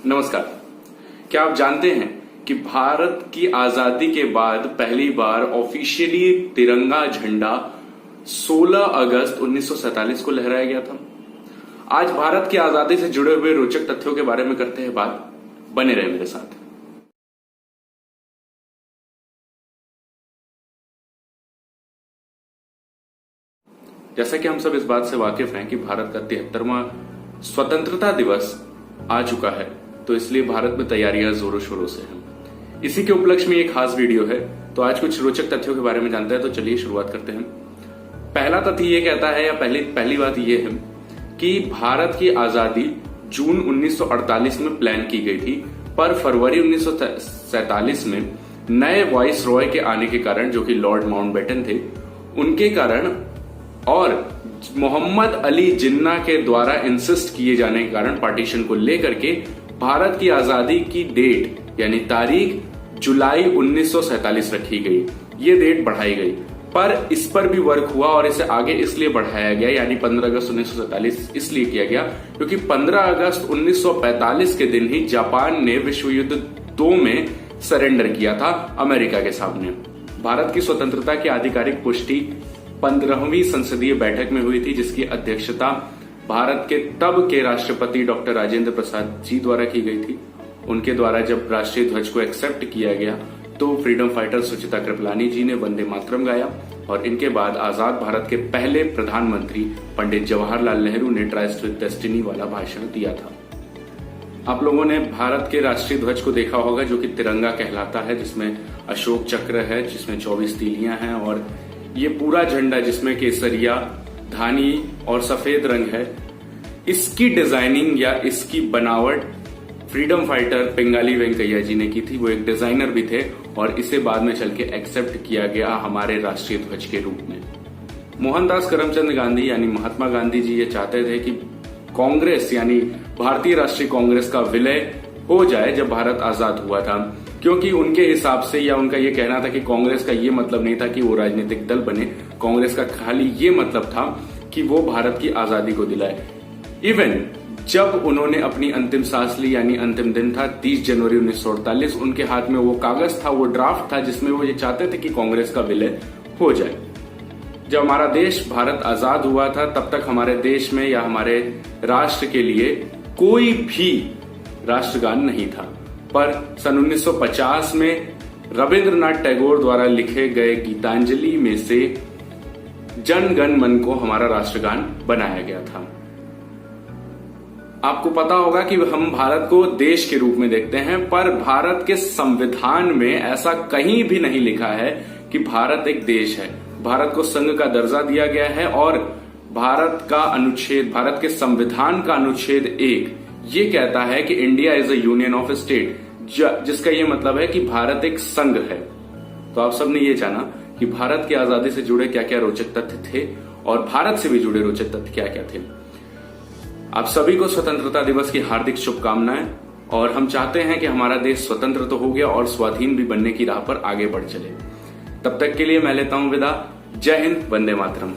नमस्कार। क्या आप जानते हैं कि भारत की आजादी के बाद पहली बार ऑफिशियली तिरंगा झंडा 16 अगस्त 1947 को लहराया गया था। आज भारत की आजादी से जुड़े हुए रोचक तथ्यों के बारे में करते हैं बात। बने रहे मेरे साथ। जैसा कि हम सब इस बात से वाकिफ हैं कि भारत का 73वां स्वतंत्रता दिवस आ चुका है, तो इसलिए भारत में तैयारियां जोरों शोरों से हैं। इसी के उपलक्ष्य में एक खास वीडियो है, तो आज कुछ रोचक तथ्यों के बारे में जानते हैं। तो चलिए शुरुआत करते हैं। पहला तथ्य ये कहता है, या पहली बात ये है कि भारत की आजादी जून 1948 में प्लान की गई थी, पर फरवरी 1947 में नए वाइस रॉय के आने के कारण, जो कि लॉर्ड माउंटबेटन थे, उनके कारण और मोहम्मद अली जिन्ना के द्वारा इंसिस्ट किए जाने के कारण पार्टीशन को लेकर के भारत की आजादी की डेट यानी तारीख जुलाई 1947 रखी गई। ये डेट बढ़ाई गई, पर इस पर भी वर्क हुआ और इसे आगे इसलिए बढ़ाया गया, यानी 15 अगस्त 1947 इसलिए किया गया क्योंकि 15 अगस्त 1945 के दिन ही जापान ने विश्व युद्ध 2 में सरेंडर किया था अमेरिका के सामने। भारत की स्वतंत्रता की आधिकारिक पुष्टि 15वीं संसदीय बैठक में हुई थी, जिसकी अध्यक्षता भारत के तब के राष्ट्रपति डॉक्टर राजेंद्र प्रसाद जी द्वारा की गई थी। उनके द्वारा जब राष्ट्रीय ध्वज को एक्सेप्ट किया गया तो फ्रीडम फाइटर सुचिता कृपलानी जी ने वंदे मातरम गाया, और इनके बाद आजाद भारत के पहले प्रधानमंत्री पंडित जवाहरलाल नेहरू ने ट्राइस्ट विद डेस्टिनी वाला भाषण दिया था। आप लोगों ने भारत के राष्ट्रीय ध्वज को देखा होगा, जो कि तिरंगा कहलाता है, जिसमें अशोक चक्र है, जिसमें 24 तीलियां हैं, और ये पूरा झंडा जिसमें केसरिया, धानी और सफेद रंग है, इसकी डिजाइनिंग या इसकी बनावट फ्रीडम फाइटर पिंगाली वेंकैया जी ने की थी। वो एक डिजाइनर भी थे और इसे बाद में चल के एक्सेप्ट किया गया हमारे राष्ट्रीय ध्वज के रूप में। मोहनदास करमचंद गांधी यानी महात्मा गांधी जी ये चाहते थे कि कांग्रेस यानी भारतीय राष्ट्रीय कांग्रेस का विलय हो जाए जब भारत आजाद हुआ था, क्योंकि उनके हिसाब से, या उनका ये कहना था कि कांग्रेस का ये मतलब नहीं था कि वो राजनीतिक दल बने, कांग्रेस का खाली ये मतलब था कि वो भारत की आजादी को दिलाए। इवन जब उन्होंने अपनी अंतिम सांस ली, यानी अंतिम दिन था 30 जनवरी 1948, उनके हाथ में वो कागज था, वो ड्राफ्ट था जिसमें वो ये चाहते थे कि कांग्रेस का विलय हो जाए। जब हमारा देश भारत आजाद हुआ था, तब तक हमारे देश में या हमारे राष्ट्र के लिए कोई भी राष्ट्रगान नहीं था, पर सन 1950 में रविंद्रनाथ टैगोर द्वारा लिखे गए गीतांजलि में से जन गण मन को हमारा राष्ट्रगान बनाया गया था। आपको पता होगा कि हम भारत को देश के रूप में देखते हैं, पर भारत के संविधान में ऐसा कहीं भी नहीं लिखा है कि भारत एक देश है। भारत को संघ का दर्जा दिया गया है, और भारत के संविधान का अनुच्छेद 1 ये कहता है कि India is a union of state, जिसका ये मतलब है कि भारत एक संघ है। तो आप सबने ये जाना कि भारत की आजादी से जुड़े क्या क्या रोचक तथ्य थे, और भारत से भी जुड़े रोचक तथ्य क्या क्या थे। आप सभी को स्वतंत्रता दिवस की हार्दिक शुभकामनाएं, और हम चाहते हैं कि हमारा देश स्वतंत्र तो हो गया और स्वाधीन भी बनने की राह पर आगे बढ़ चले। तब तक के लिए मैं लेता हूं विदा। जय हिंद, वंदे मातरम।